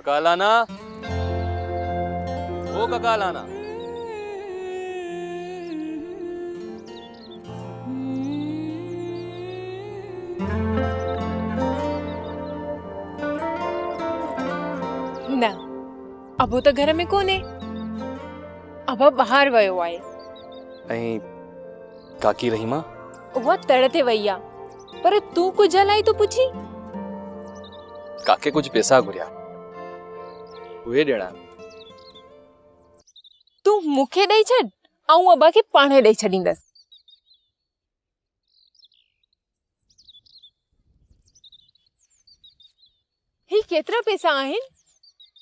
काका लाना, ओ काका लाना। ना अबो तो घर में कोने, अब बाहर वयो आए। ऐं काकी रहीमा वो तड़ते वैया, पर तू कुछ हलाई तो पुछी। काके कुछ पैसा घुरिया, उहे ॾियणा। तू मुखे ॾेई छॾ, आऊं अबा खे पाणे ॾेई छॾींदसि। ही केतिरा पैसा आहिनि?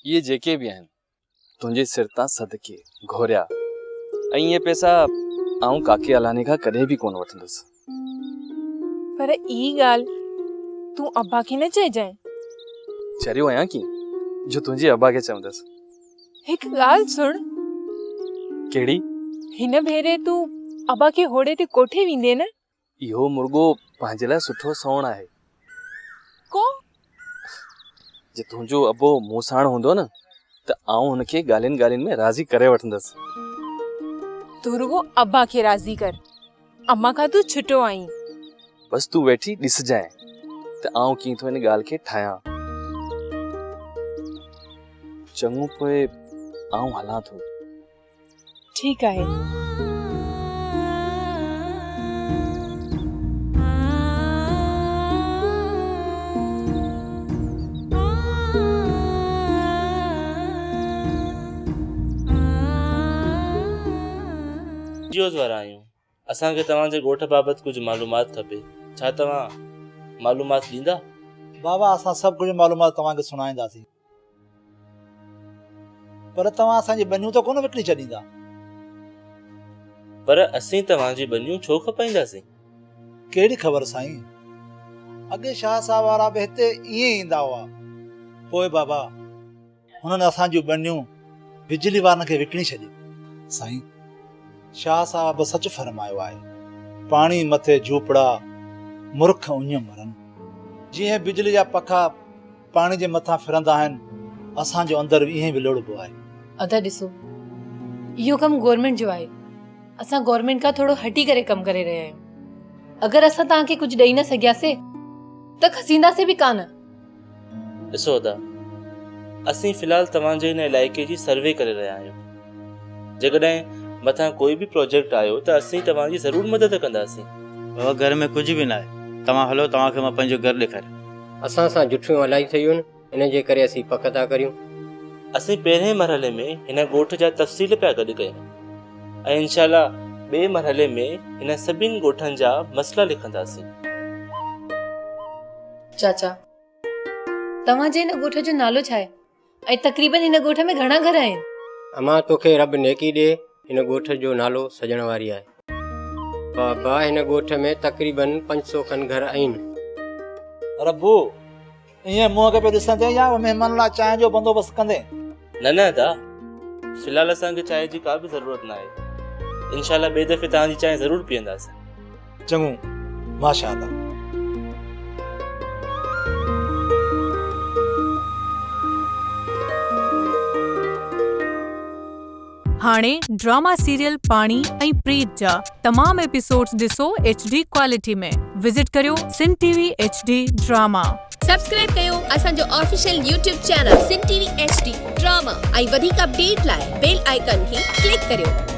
ये जेके भी आहिनि तुंहिंजे सिर तां सदके घोरिया, ऐं ये पैसा आऊं काके अलाने खां कॾहिं बि कोन वठंदुसि। पर ई ॻाल्हि तू अब्बा खे न चइजांइ। चरियो आहियां की जो तुंहिंजे अब्बा खे चवंदसि। हिकु ॻाल्हि सुण, कहिड़ी? हिन भेरे तू अब्बा खे होड़े ते कोठे वेंदे न? इहो मुर्गो पंहिंजे लाइ सुठो सवण आहे। को? जे तुंहिंजो अब्बो मूं साण हूंदो न त आऊं हुनखे ॻाल्हियुनि ॻाल्हियुनि में राज़ी करे वठंदसि। तू रुगो अब्बा खे राज़ी कर, अम्मा खां तू छुटो आहीं। बस तू वेठी ॾिसजांइ त आऊं कीअं थो हिन ॻाल्हि खे ठाहियां। चङो पोइ आऊं हलां थो। ठीकु आहे। NGOs वारा आहियूं, असांखे तव्हांजे ॻोठ बाबति कुझु मालूमात खपे। छा तव्हां मालूमात ॾींदा? बाबा असां सभु कुझु मालूमात तव्हांखे सुणाईंदासीं, पर तव्हां असांजी बनियूं त कोन विकिणी छॾींदा। पर असीं तव्हांजी बनियूं छो खपाईंदासीं? कहिड़ी ख़बर साईं, अॻे शाह साहब वारा बि हिते ईअं ई ईंदा हुआ। पोइ बाबा हुननि असांजूं बनियूं बिजली वारनि खे विकिणी छॾियूं। साईं, शाह साहब सच फरमायो आहे, पाणी मथे झूपड़ा मुर्ख उञ मरनि। जीअं बिजली जा पखा पाणी जे मथां फिरंदा आहिनि, असांजो अंदरि बि ईअं विलोड़बो आहे। अदा ॾिसो, इहो कमु गवर्नमेंट जो आहे। असां गवर्नमेंट खां थोरो हटी करे कमु करे रहिया आहियूं। अगरि असां तव्हांखे कुझु ॾेई न सघियासीं त खसींदासीं बि कान। ॾिसो अदा, असीं फ़िलहाल तव्हांजे हिन इलाइक़े जी सर्वे करे रहिया आहियूं। जेकॾहिं मथां कोई बि प्रोजेक्ट आयो त असीं तव्हांजी ज़रूर मदद कंदासीं। बाबा घर में कुझु बि न आहे, तव्हां हलो, तव्हांखे मां पंहिंजो घरु ॾेखारियां। असां सां जुठियूं इलाही थयूं, इन जे करे असीं पक था करियूं। असीं पहिरें मरहले में हिन ॻोठ जा तफ़सील पिया गॾु कयूं ऐं इंशाल्लाह ॿिए मरहले में हिन सभिनी ॻोठनि जा मसइला लिखंदासीं। चाचा, तव्हांजे हिन ॻोठ जो नालो छा आहे ऐं तक़रीबन हिन ॻोठ में घणा घर आहिनि? अमां तोखे रब नेकी ॾे, हिन ॻोठ जो नालो सजण वारी आहे। बाबा हिन ॻोठ में तक़रीबन 500 खनि घर आहिनि। रब्बू ईअं मुंहं खे पियो ॾिसंदे या महिमान लाइ चांहि जो बंदोबस्तु कंदे? न अदा, फ़िलहाल असांखे चांहि जी का बि ज़रूरत न आहे। इंशाल्लाह ॿिए दफ़े तव्हांजी चांहि ज़रूरु पीअंदासीं। चङो, माशाअल्लाह। हाणे ड्रामा सीरियल पाणी ऐं प्रीत जा तमाम एपिसोड्स ॾिसो HD क्वालिटी में। विजिट करियो सिन TV HD ड्रामा। सब्सक्राइब कयो असांजो ऑफिशियल YouTube चैनल सिन TV HD ड्रामा ऐं वधीक अपडेट लाइ बेल आइकन खे क्लिक करियो।